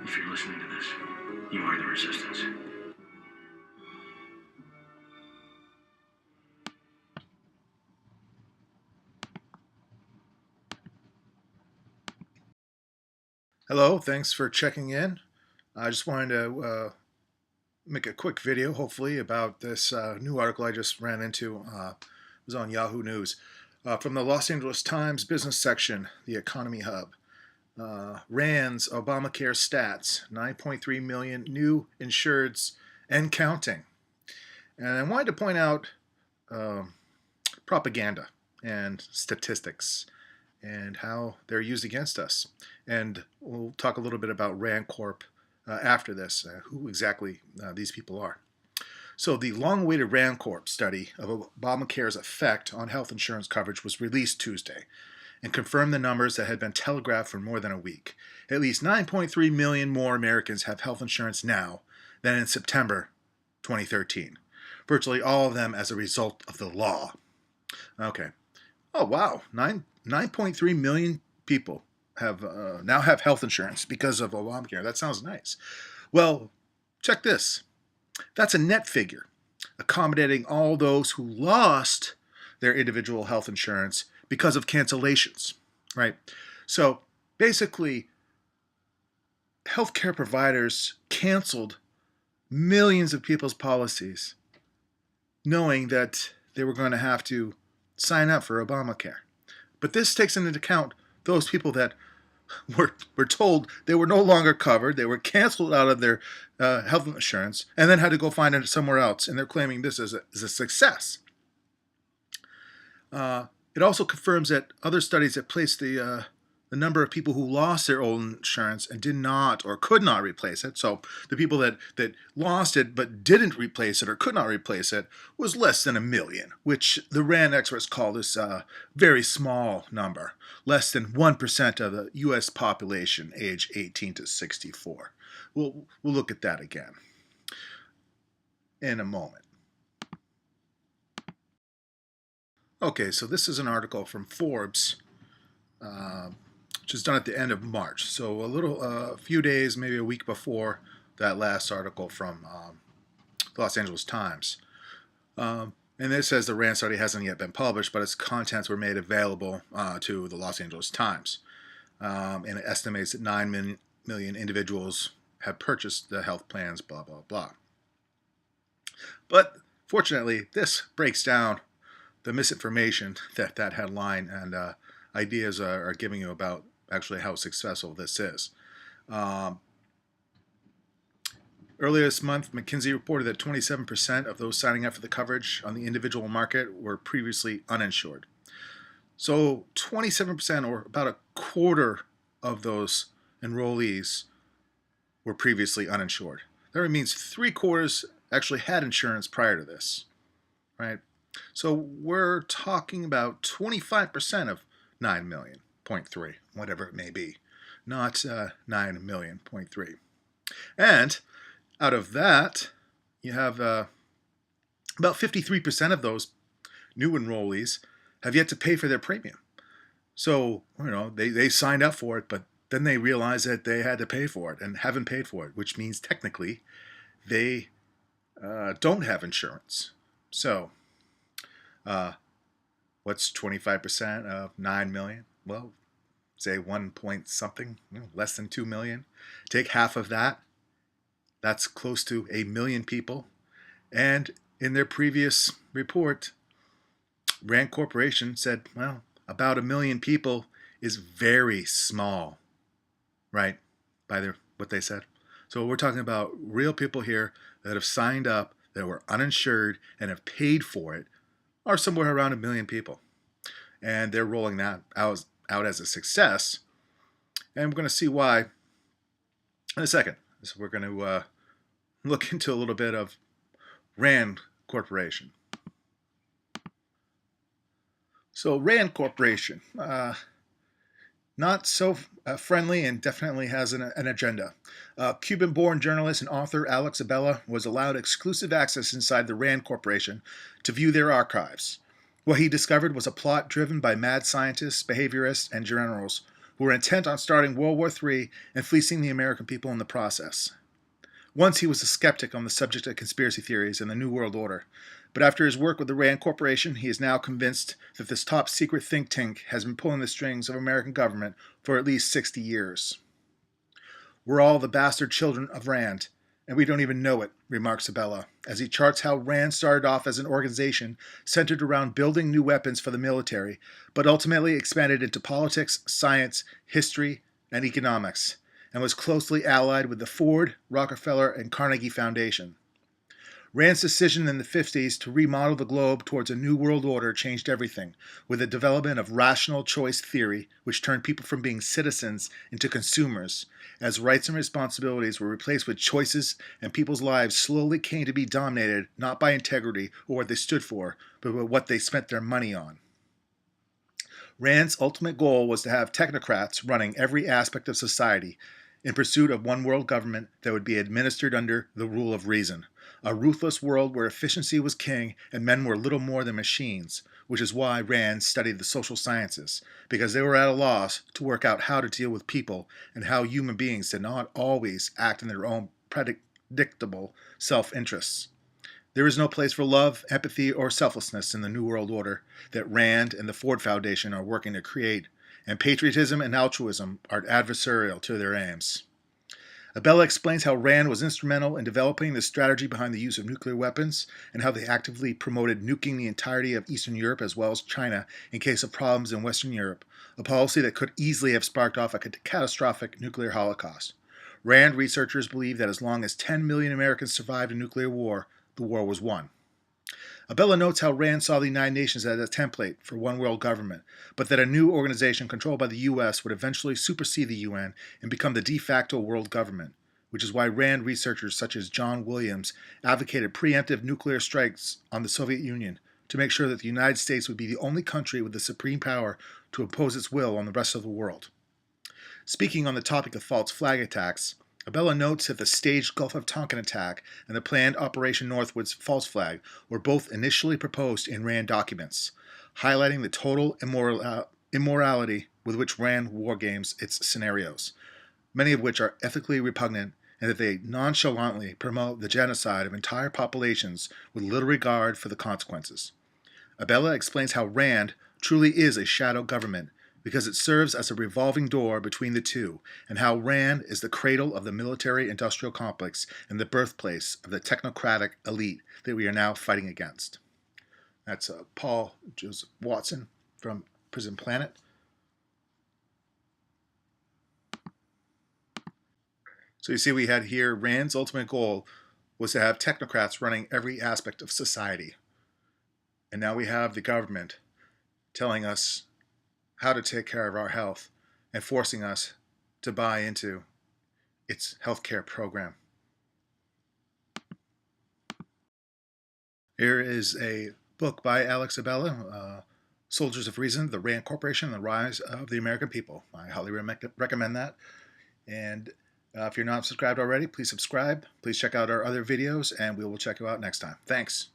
If you're listening to this, you are the resistance. Hello, thanks for checking in. I just wanted to make a quick video, hopefully, about this new article I just ran into. It was on Yahoo News. From the Los Angeles Times business section, the Economy Hub. RAND's Obamacare stats, 9.3 million new insureds and counting. And I wanted to point out propaganda and statistics and how they're used against us. And we'll talk a little bit about RAND Corp after this, who exactly these people are. So the long-awaited RAND Corp study of Obamacare's effect on health insurance coverage was released Tuesday and confirmed the numbers that had been telegraphed for more than a week. At least 9.3 million more Americans have health insurance now than in September 2013. Virtually all of them as a result of the law. Okay. Oh, wow. 9.3 million people have now have health insurance because of Obamacare. That sounds nice. Well, check this. That's a net figure, accommodating all those who lost their individual health insurance because of cancellations, right? So basically, healthcare providers canceled millions of people's policies, knowing that they were going to have to sign up for Obamacare. But this takes into account those people that were told they were no longer covered, they were canceled out of their health insurance, and then had to go find it somewhere else, and they're claiming this is a success. It also confirms that other studies that placed the number of people who lost their old insurance and did not or could not replace it, so the people that lost it but didn't replace it or could not replace it, was less than 1 million, which the RAND experts call this a very small number, less than 1% of the U.S. population age 18 to 64. We'll look at that again in a moment. Okay, so this is an article from Forbes, which is done at the end of March. So a few days, maybe a week before that last article from the Los Angeles Times. And it says the RAND study hasn't yet been published, but its contents were made available to the Los Angeles Times. And it estimates that 9 million individuals have purchased the health plans, blah, blah, blah. But fortunately, this breaks down the misinformation that headline and ideas are giving you about actually how successful this is. Earlier this month, McKinsey reported that 27% of those signing up for the coverage on the individual market were previously uninsured. So 27%, or about a quarter of those enrollees, were previously uninsured. That means 3/4 actually had insurance prior to this, right? So we're talking about 25% of 9 million, 0.3, whatever it may be, not 9 million, 0.3. And out of that, you have about 53% of those new enrollees have yet to pay for their premium. So, they signed up for it, but then they realized that they had to pay for it and haven't paid for it, which means technically they don't have insurance. So, what's 25% of 9 million? Well, say 1 point something, less than 2 million. Take half of that. That's close to 1 million people. And in their previous report, RAND Corporation said, well, about 1 million people is very small, right? By what they said. So we're talking about real people here that have signed up, that were uninsured, and have paid for it, are somewhere around 1 million people. And they're rolling that out as a success. And we're going to see why in a second. So we're going to look into a little bit of RAND Corporation. So RAND Corporation, not so friendly and definitely has an agenda. Cuban-born journalist and author Alex Abella was allowed exclusive access inside the RAND Corporation to view their archives. What he discovered was a plot driven by mad scientists, behaviorists, and generals who were intent on starting World War III and fleecing the American people in the process. Once he was a skeptic on the subject of conspiracy theories and the New World Order, but after his work with the Rand Corporation, he is now convinced that this top secret think tank has been pulling the strings of American government for at least 60 years. We're all the bastard children of Rand, and we don't even know it, remarks Abella, as he charts how Rand started off as an organization centered around building new weapons for the military, but ultimately expanded into politics, science, history, and economics, and was closely allied with the Ford, Rockefeller, and Carnegie Foundation. Rand's decision in the 50s to remodel the globe towards a new world order changed everything, with the development of rational choice theory, which turned people from being citizens into consumers, as rights and responsibilities were replaced with choices, and people's lives slowly came to be dominated not by integrity or what they stood for, but by what they spent their money on. Rand's ultimate goal was to have technocrats running every aspect of society in pursuit of one world government that would be administered under the rule of reason, a ruthless world where efficiency was king and men were little more than machines, which is why Rand studied the social sciences, because they were at a loss to work out how to deal with people and how human beings did not always act in their own predictable self-interests. There is no place for love, empathy, or selflessness in the New World Order that Rand and the Ford Foundation are working to create, and patriotism and altruism are adversarial to their aims. Abella explains how Rand was instrumental in developing the strategy behind the use of nuclear weapons and how they actively promoted nuking the entirety of Eastern Europe as well as China in case of problems in Western Europe, a policy that could easily have sparked off a catastrophic nuclear holocaust. Rand researchers believe that as long as 10 million Americans survived a nuclear war, the war was won. Abella notes how Rand saw the United Nations as a template for one world government, but that a new organization controlled by the U.S. would eventually supersede the UN and become the de facto world government, which is why Rand researchers such as John Williams advocated preemptive nuclear strikes on the Soviet Union to make sure that the United States would be the only country with the supreme power to impose its will on the rest of the world. Speaking on the topic of false flag attacks, Abella notes that the staged Gulf of Tonkin attack and the planned Operation Northwood's false flag were both initially proposed in Rand documents, highlighting the total immorality with which Rand wargames its scenarios, many of which are ethically repugnant, and that they nonchalantly promote the genocide of entire populations with little regard for the consequences. Abella explains how Rand truly is a shadow government, because it serves as a revolving door between the two, and how Rand is the cradle of the military-industrial complex and the birthplace of the technocratic elite that we are now fighting against. That's Paul Joseph Watson from Prison Planet. So you see we had here Rand's ultimate goal was to have technocrats running every aspect of society. And now we have the government telling us how to take care of our health and forcing us to buy into its healthcare program. Here is a book by Alex Abella, Soldiers of Reason, The Rand Corporation, and the Rise of the American People. I highly recommend that. And if you're not subscribed already, please subscribe. Please check out our other videos, and we will check you out next time. Thanks.